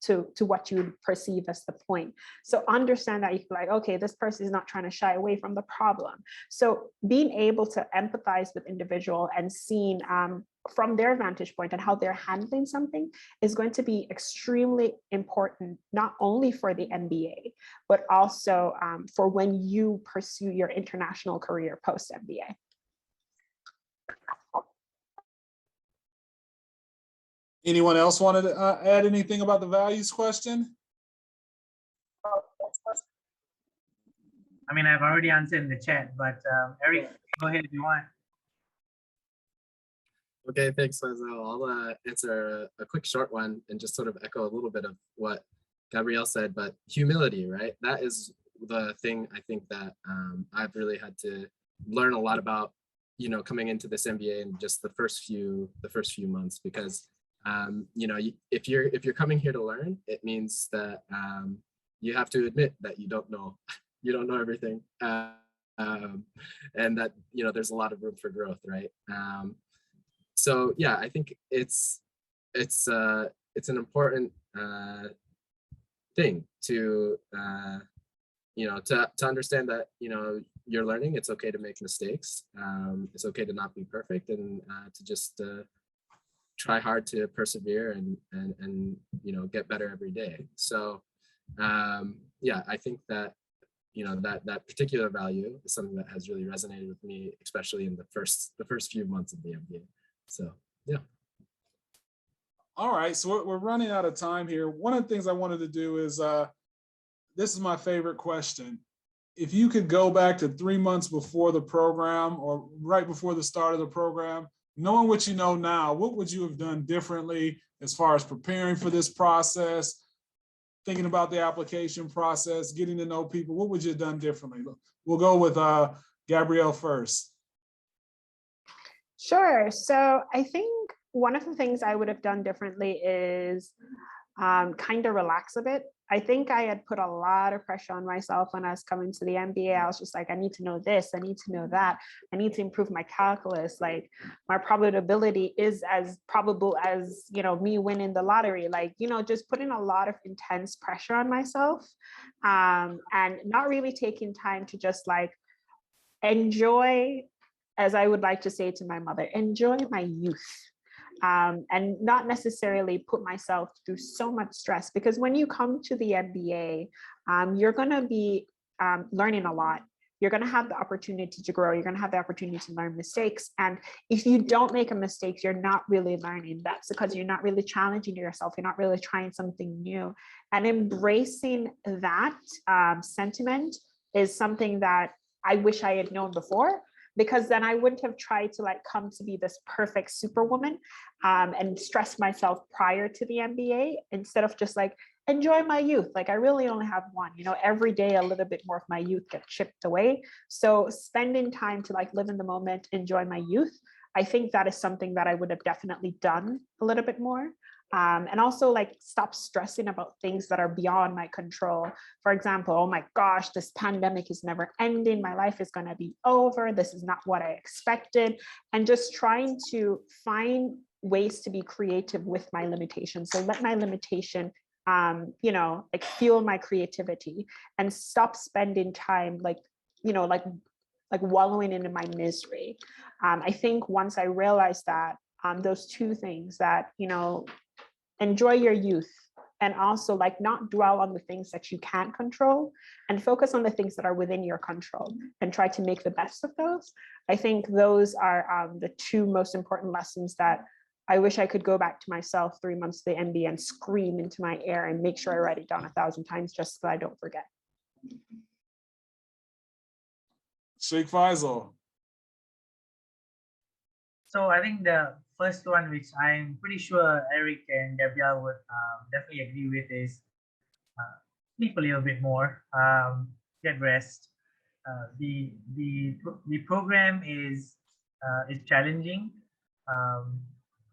to what you perceive as the point. So understand that you can like, okay, this person is not trying to shy away from the problem. So being able to empathize with individual and seeing from their vantage point and how they're handling something is going to be extremely important, not only for the MBA, but also for when you pursue your international career post-MBA. Anyone else wanted to add anything about the values question? I mean, I've already answered in the chat, but Eric, go ahead if you want. Okay, thanks, Faisal. I'll answer a quick short one and just sort of echo a little bit of what Gabrielle said, but humility, right? That is the thing I think that I've really had to learn a lot about, you know, coming into this MBA in just the first few months, because you know, if you're coming here to learn, it means that you have to admit that you don't know everything, and that, you know, there's a lot of room for growth, right? So yeah, I think it's an important thing to you know, to understand that, you know, you're learning. It's okay to make mistakes. It's okay to not be perfect, and to just try hard to persevere and you know, get better every day. So yeah, I think that, you know, that particular value is something that has really resonated with me, especially in the first few months of the MBA. So yeah. All right, so we're running out of time here. One of the things I wanted to do is, this is my favorite question. If you could go back to 3 months before the program or right before the start of the program, knowing what you know now, what would you have done differently as far as preparing for this process, thinking about the application process, getting to know people? What would you have done differently? We'll go with Gabrielle first. Sure. So I think one of the things I would have done differently is kind of relax a bit. I think I had put a lot of pressure on myself when I was coming to the MBA. I was just like, I need to know this, I need to know that, I need to improve my calculus. Like, my probability is as probable as, you know, me winning the lottery. Like, you know, just putting a lot of intense pressure on myself, and not really taking time to just like enjoy, as I would like to say to my mother, enjoy my youth. And not necessarily put myself through so much stress, because when you come to the MBA, you're going to be learning a lot. You're going to have the opportunity to grow. You're going to have the opportunity to learn mistakes. And if you don't make a mistake, you're not really learning. That's because you're not really challenging yourself. You're not really trying something new. And embracing that sentiment is something that I wish I had known before, because then I wouldn't have tried to like come to be this perfect superwoman and stress myself prior to the MBA, instead of just like enjoy my youth. Like, I really only have one, you know, every day a little bit more of my youth gets chipped away. So spending time to like live in the moment, enjoy my youth, I think that is something that I would have definitely done a little bit more. And also like stop stressing about things that are beyond my control. For example, oh my gosh, this pandemic is never ending. My life is going to be over. This is not what I expected. And just trying to find ways to be creative with my limitations. So let my limitation, you know, like fuel my creativity, and stop spending time like, you know, like wallowing into my misery. I think once I realized that, those two things, that, you know, enjoy your youth, and also like not dwell on the things that you can't control, and focus on the things that are within your control and try to make the best of those. I think those are the two most important lessons that I wish I could go back to myself 3 months to the MBA and scream into my ear and make sure I write it down 1,000 times just so I don't forget. Sheikh Faizal. So I think the first one, which I'm pretty sure Eric and Gabrielle would definitely agree with, is sleep a little bit more, get rest. The program is challenging,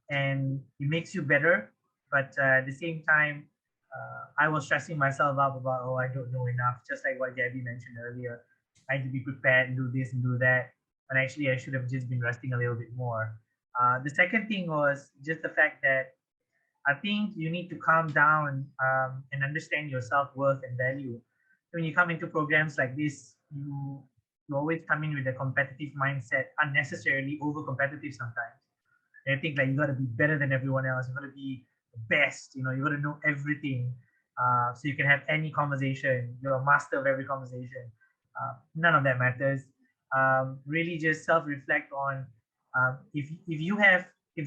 and it makes you better, but at the same time, I was stressing myself up about, oh, I don't know enough, just like what Gabby mentioned earlier. I need to be prepared and do this and do that, and actually I should have just been resting a little bit more. The second thing was just the fact that I think you need to calm down and understand your self-worth and value. When you come into programs like this, you always come in with a competitive mindset, unnecessarily over-competitive sometimes. And I think like you got to be better than everyone else. You got to be the best. You got to know everything, so you can have any conversation. You're a master of every conversation. None of that matters. Really, just self-reflect on if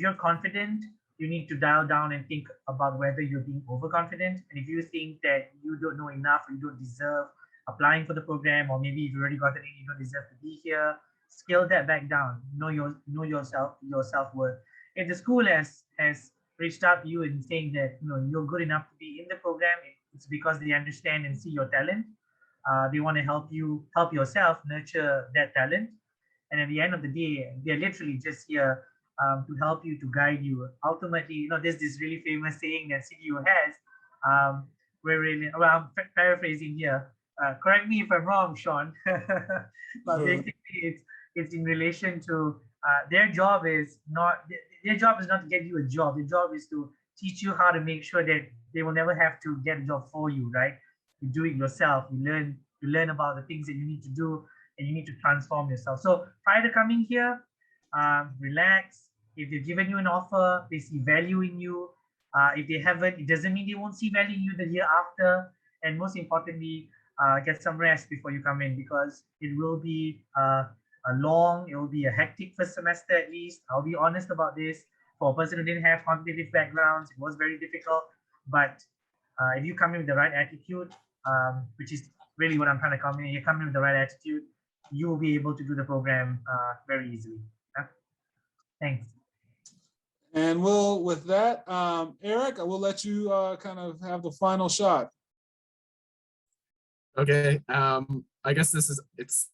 you're confident, you need to dial down and think about whether you're being overconfident. And if you think that you don't know enough or you don't deserve applying for the program, or maybe if you already got it and you don't deserve to be here, scale that back down. Know your self-worth. If the school has reached out to you and saying that you're good enough to be in the program, it's because they understand and see your talent. They want to help yourself nurture that talent. And at the end of the day, they're literally just here to help you, to guide you. Ultimately, there's this really famous saying that CDU has, I'm paraphrasing here. Correct me if I'm wrong, Sean. But basically, it's in relation to their job is not to get you a job. Their job is to teach you how to make sure that they will never have to get a job for you, right? You do it yourself. You learn about the things that you need to do, and you need to transform yourself. So prior to coming here, relax. If they've given you an offer, they see value in you. If they haven't, it doesn't mean they won't see value in you the year after. And most importantly, get some rest before you come in, because it will be it will be a hectic first semester at least. I'll be honest about this. For a person who didn't have competitive backgrounds, it was very difficult. But if you come in with the right attitude, which is really what I'm trying to come in, you come in with the right attitude, you will be able to do the program very easily. Yeah? Thanks. And with that, Eric, I will let you kind of have the final shot. Okay. I guess it's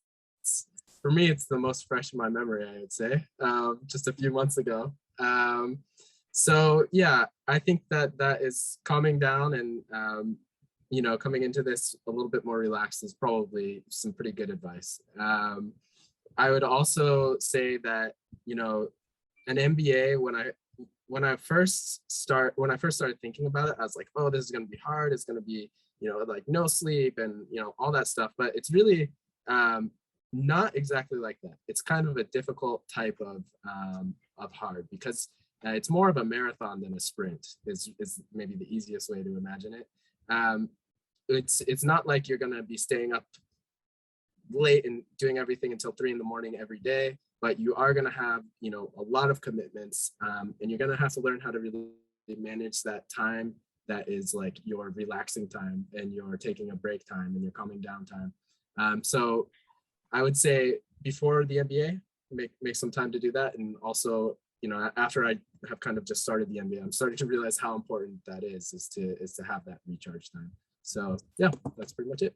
for me, it's the most fresh in my memory, I would say, just a few months ago. So yeah, I think that is calming down and, coming into this a little bit more relaxed is probably some pretty good advice. I would also say that, an MBA, when I first started thinking about it, I was like, oh, this is going to be hard. It's going to be, like no sleep and, all that stuff. But it's really not exactly like that. It's kind of a difficult type of hard, because it's more of a marathon than a sprint is maybe the easiest way to imagine it. It's not like you're going to be staying up late and doing everything until 3 a.m. every day, but you are going to have, a lot of commitments, and you're going to have to learn how to really manage that time that is like your relaxing time and your taking a break time and your calming down time. So I would say before the MBA, make some time to do that. And also, after I have kind of just started the MBA, I'm starting to realize how important that is to have that recharge time. So yeah, that's pretty much it.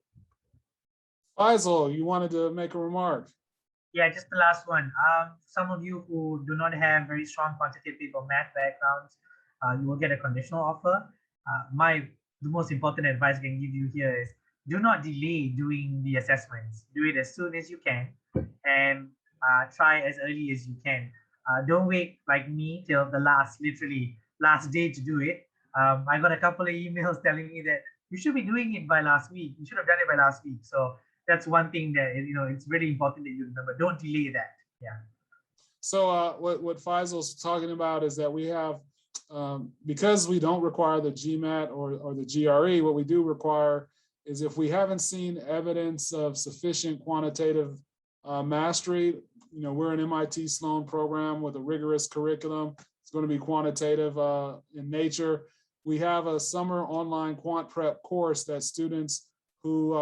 Faisal, you wanted to make a remark. Yeah, just the last one. Some of you who do not have very strong quantitative or math backgrounds, you will get a conditional offer. The most important advice I can give you here is do not delay doing the assessments. Do it as soon as you can, and try as early as you can. Don't wait like me till the last day to do it. I got a couple of emails telling me that you should be doing it by last week. You should have done it by last week. So that's one thing that it's really important that you remember. Don't delay that. Yeah. So what Faisal's talking about is that we have, because we don't require the GMAT or the GRE, what we do require is if we haven't seen evidence of sufficient quantitative mastery, we're an MIT Sloan program with a rigorous curriculum. It's going to be quantitative in nature. We have a summer online quant prep course that students who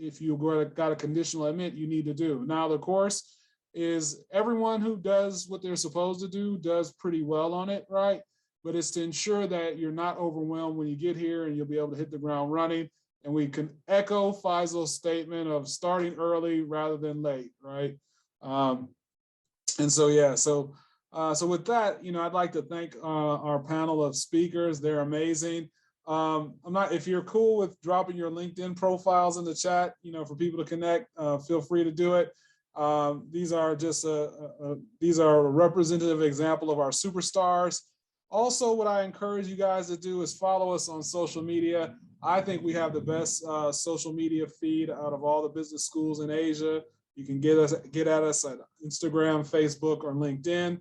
if you got a conditional admit, you need to do. Now, the course is everyone who does what they're supposed to do does pretty well on it, right? But it's to ensure that you're not overwhelmed when you get here, and you'll be able to hit the ground running. And we can echo Faisal's statement of starting early rather than late, right? And so, yeah, so with that, I'd like to thank our panel of speakers. They're amazing. If you're cool with dropping your LinkedIn profiles in the chat, for people to connect, feel free to do it. These are a representative example of our superstars. Also, what I encourage you guys to do is follow us on social media. I think we have the best social media feed out of all the business schools in Asia. You can get at us at Instagram, Facebook, or LinkedIn.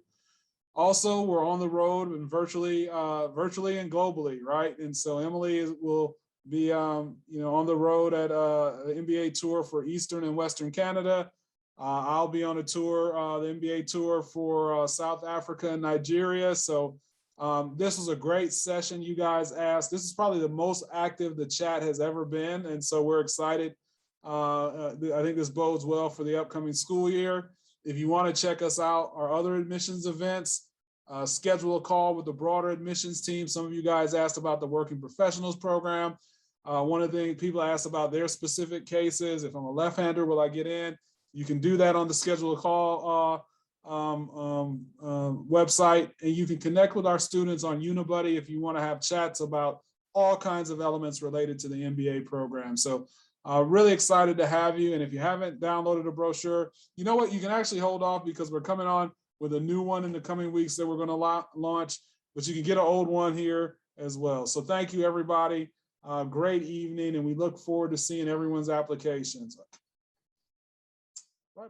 Also, we're on the road and virtually and globally, right? And so Emily will be, on the road at the MBA tour for Eastern and Western Canada. I'll be on a tour, the MBA tour for South Africa and Nigeria. So this was a great session you guys asked. This is probably the most active the chat has ever been. And so we're excited. I think this bodes well for the upcoming school year. If you want to check us out, our other admissions events, schedule a call with the broader admissions team. Some of you guys asked about the Working Professionals program. One of the things people asked about their specific cases, if I'm a left-hander, will I get in? You can do that on the schedule a call website, and you can connect with our students on Unibuddy if you want to have chats about all kinds of elements related to the MBA program. So really excited to have you. And if you haven't downloaded a brochure, you know what, you can actually hold off because we're coming on with a new one in the coming weeks that we're going to launch, but you can get an old one here as well. So thank you, everybody. Great evening, and we look forward to seeing everyone's applications. Bye-bye.